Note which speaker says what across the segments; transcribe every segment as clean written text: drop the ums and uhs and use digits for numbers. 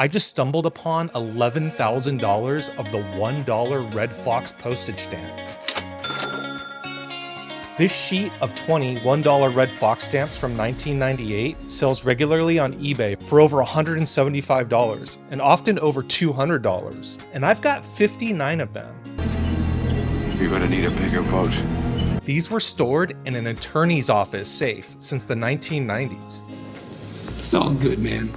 Speaker 1: I just stumbled upon $11,000 of the $1 Red Fox postage stamp. This sheet of 20 $1 Red Fox stamps from 1998 sells regularly on eBay for over $175 and often over $200. And I've got 59 of them.
Speaker 2: You're gonna need a bigger boat.
Speaker 1: These were stored in an attorney's office safe since the 1990s.
Speaker 3: It's all good, man.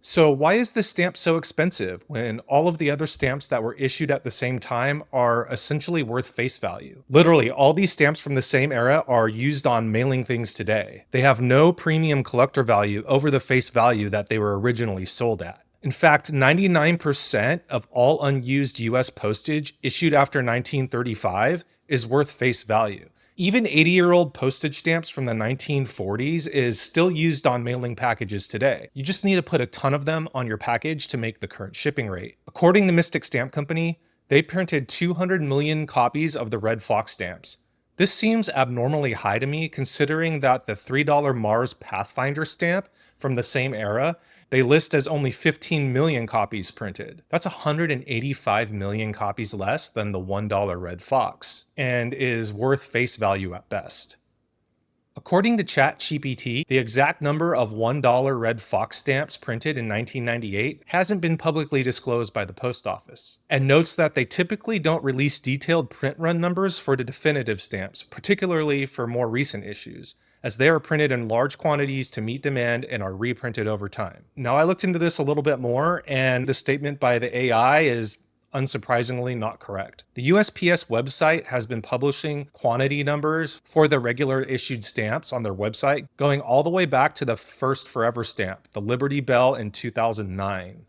Speaker 1: So why is this stamp so expensive when all of the other stamps that were issued at the same time are essentially worth face value? Literally, all these stamps from the same era are used on mailing things today. They have no premium collector value over the face value that they were originally sold at. In fact, 99% of all unused US postage issued after 1935 is worth face value. Even 80-year-old postage stamps from the 1940s is still used on mailing packages today. You just need to put a ton of them on your package to make the current shipping rate. According to Mystic Stamp Company, they printed 200 million copies of the Red Fox stamps. This seems abnormally high to me considering that the $3 Mars Pathfinder stamp from the same era, they list as only 15 million copies printed. That's 185 million copies less than the $1 Red Fox, and is worth face value at best. According to ChatGPT, the exact number of $1 Red Fox stamps printed in 1998 hasn't been publicly disclosed by the post office, and notes that they typically don't release detailed print run numbers for the definitive stamps, particularly for more recent issues, as they are printed in large quantities to meet demand and are reprinted over time. Now, I looked into this a little bit more, and the statement by the AI is unsurprisingly not correct. The USPS website has been publishing quantity numbers for the regular issued stamps on their website, going all the way back to the first forever stamp, the Liberty Bell in 2009.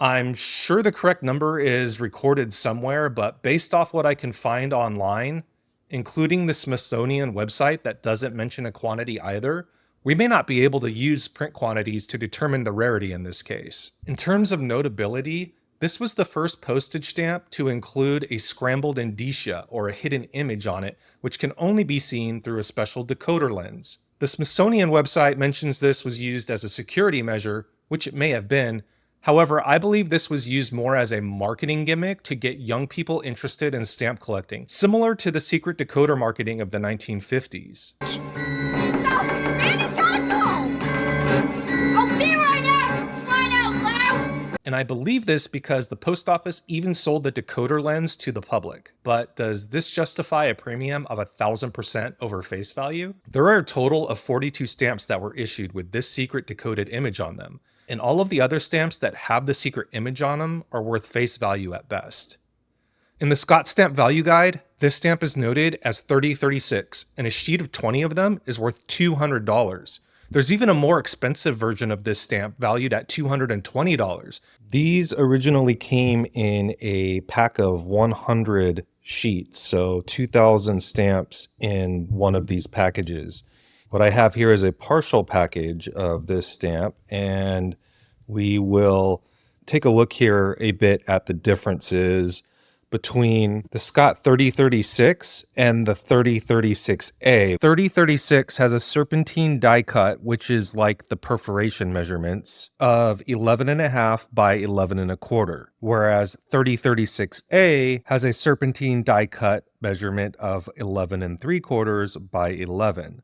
Speaker 1: I'm sure the correct number is recorded somewhere, but based off what I can find online, including the Smithsonian website that doesn't mention a quantity either, we may not be able to use print quantities to determine the rarity in this case. In terms of notability, this was the first postage stamp to include a scrambled indicia or a hidden image on it, which can only be seen through a special decoder lens. The Smithsonian website mentions this was used as a security measure, which it may have been. However, I believe this was used more as a marketing gimmick to get young people interested in stamp collecting, similar to the secret decoder marketing of the 1950s.
Speaker 4: No, Randy's gotta go! I'll be right out, for crying out loud!
Speaker 1: And I believe this because the post office even sold the decoder lens to the public. But does this justify a premium of 1,000% over face value? There are a total of 42 stamps that were issued with this secret decoded image on them, and all of the other stamps that have the secret image on them are worth face value at best. In the Scott Stamp Value Guide, this stamp is noted as 3036, and a sheet of 20 of them is worth $200. There's even a more expensive version of this stamp valued at $220. These originally came in a pack of 100 sheets, so 2,000 stamps in one of these packages. What I have here is a partial package of this stamp, and we will take a look here a bit at the differences between the Scott 3036 and the 3036A. 3036 has a serpentine die cut, which is like the perforation measurements of 11.5 by 11.25, whereas 3036A has a serpentine die cut measurement of 11.75 by 11.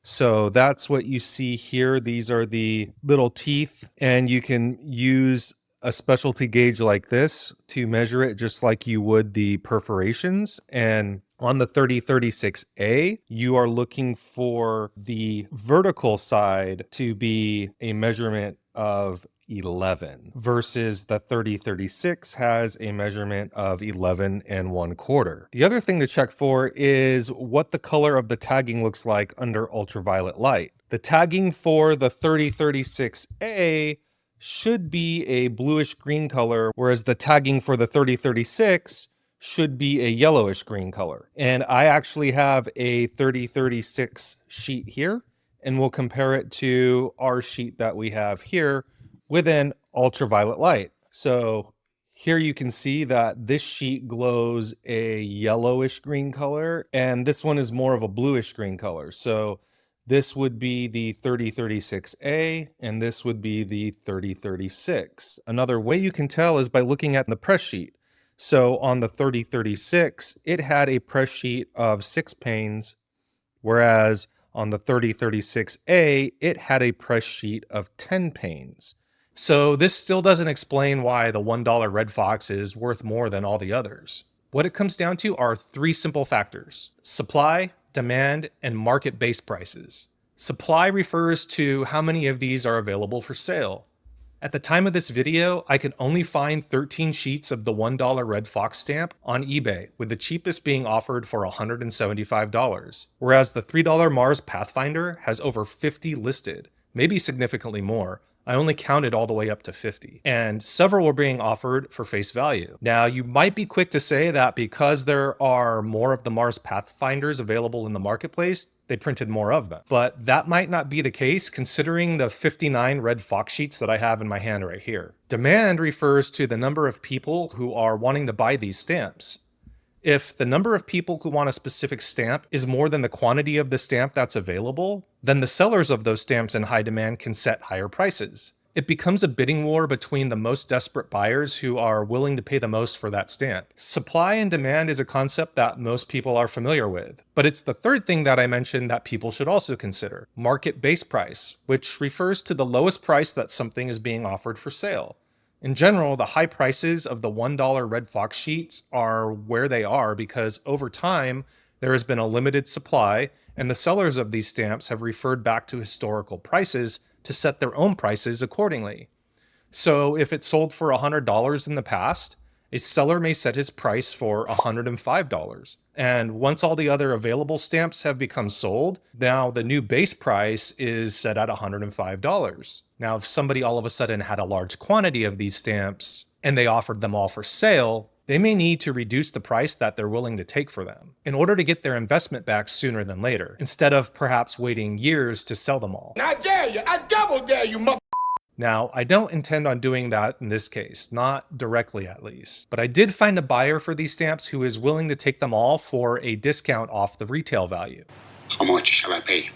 Speaker 1: So that's what you see here. These are the little teeth, and you can use a specialty gauge like this to measure it just like you would the perforations. And on the 3036A, you are looking for the vertical side to be a measurement of 11 versus the 3036 has a measurement of 11.25. The other thing to check for is what the color of the tagging looks like under ultraviolet light. The tagging for the 3036A should be a bluish green color, whereas the tagging for the 3036 should be a yellowish green color. And I actually have a 3036 sheet here, and we'll compare it to our sheet that we have here within ultraviolet light. So here you can see that this sheet glows a yellowish green color, and this one is more of a bluish green color. So This would be the 3036A, and this would be the 3036. Another way you can tell is by looking at the press sheet. So on the 3036, it had a press sheet of 6 panes, whereas on the 3036A, it had a press sheet of 10 panes. So this still doesn't explain why the $1 Red Fox is worth more than all the others. What it comes down to are 3 simple factors: supply, demand, and market-based prices. Supply refers to how many of these are available for sale. At the time of this video, I could only find 13 sheets of the $1 Red Fox stamp on eBay, with the cheapest being offered for $175, whereas the $3 Mars Pathfinder has over 50 listed, maybe significantly more. I only counted all the way up to 50, and several were being offered for face value. Now, you might be quick to say that because there are more of the Mars Pathfinders available in the marketplace, they printed more of them. But that might not be the case considering the 59 Red Fox sheets that I have in my hand right here. Demand refers to the number of people who are wanting to buy these stamps. If the number of people who want a specific stamp is more than the quantity of the stamp that's available, then the sellers of those stamps in high demand can set higher prices. It becomes a bidding war between the most desperate buyers who are willing to pay the most for that stamp. Supply and demand is a concept that most people are familiar with, but it's the third thing that I mentioned that people should also consider: market-based price, which refers to the lowest price that something is being offered for sale. In general, the high prices of the $1 Red Fox sheets are where they are because over time, there has been a limited supply, and the sellers of these stamps have referred back to historical prices to set their own prices accordingly. So if it sold for $100 in the past, a seller may set his price for $105. And once all the other available stamps have become sold, now the new base price is set at $105. Now, if somebody all of a sudden had a large quantity of these stamps and they offered them all for sale, they may need to reduce the price that they're willing to take for them in order to get their investment back sooner than later, instead of perhaps waiting years to sell them all.
Speaker 3: I dare you. I double dare you, mother.
Speaker 1: Now, I don't intend on doing that in this case, not directly at least, but I did find a buyer for these stamps who is willing to take them all for a discount off the retail value.
Speaker 3: How much shall I pay?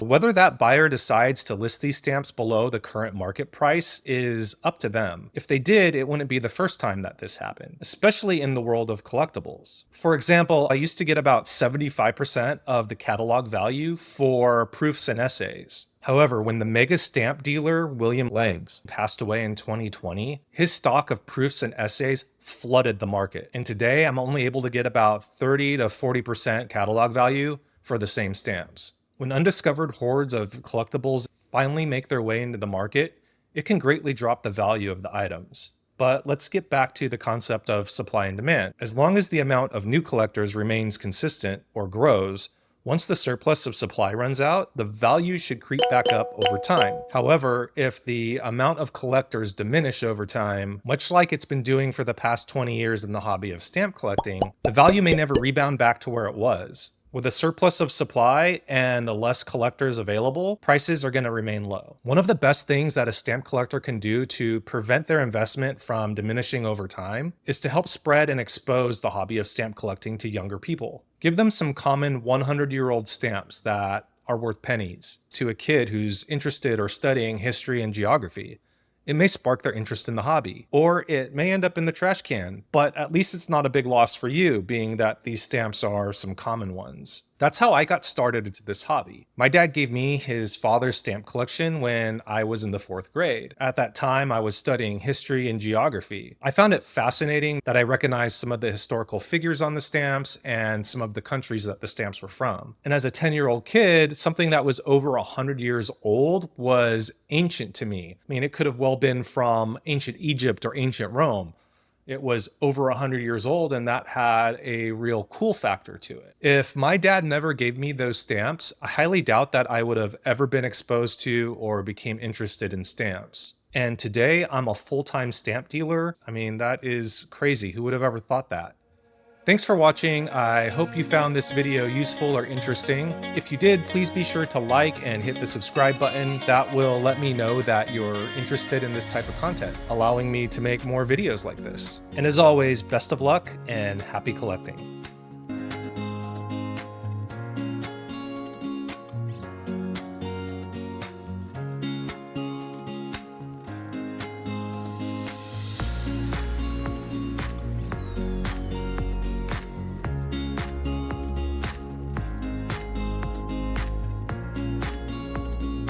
Speaker 1: Whether that buyer decides to list these stamps below the current market price is up to them. If they did, it wouldn't be the first time that this happened, especially in the world of collectibles. For example, I used to get about 75% of the catalog value for proofs and essays. However, when the mega stamp dealer William Legs passed away in 2020, his stock of proofs and essays flooded the market. And today I'm only able to get about 30 to 40% catalog value for the same stamps. When undiscovered hordes of collectibles finally make their way into the market, it can greatly drop the value of the items. But let's get back to the concept of supply and demand. As long as the amount of new collectors remains consistent or grows, once the surplus of supply runs out, the value should creep back up over time. However, if the amount of collectors diminish over time, much like it's been doing for the past 20 years in the hobby of stamp collecting, the value may never rebound back to where it was. With a surplus of supply and less collectors available, prices are going to remain low. One of the best things that a stamp collector can do to prevent their investment from diminishing over time is to help spread and expose the hobby of stamp collecting to younger people. Give them some common 100-year-old stamps that are worth pennies to a kid who's interested or studying history and geography. It may spark their interest in the hobby, or it may end up in the trash can, but at least it's not a big loss for you, being that these stamps are some common ones. That's how I got started into this hobby. My dad gave me his father's stamp collection when I was in the 4th grade. At that time, I was studying history and geography. I found it fascinating that I recognized some of the historical figures on the stamps and some of the countries that the stamps were from. And as a 10-year-old kid, something that was over 100 years old was ancient to me. I mean, it could have well been from ancient Egypt or ancient Rome. It was over 100 years old, and that had a real cool factor to it. If my dad never gave me those stamps, I highly doubt that I would have ever been exposed to or became interested in stamps. And today I'm a full-time stamp dealer. I mean, that is crazy. Who would have ever thought that? Thanks for watching. I hope you found this video useful or interesting. If you did, please be sure to like and hit the subscribe button. That will let me know that you're interested in this type of content, allowing me to make more videos like this. And as always, best of luck and happy collecting.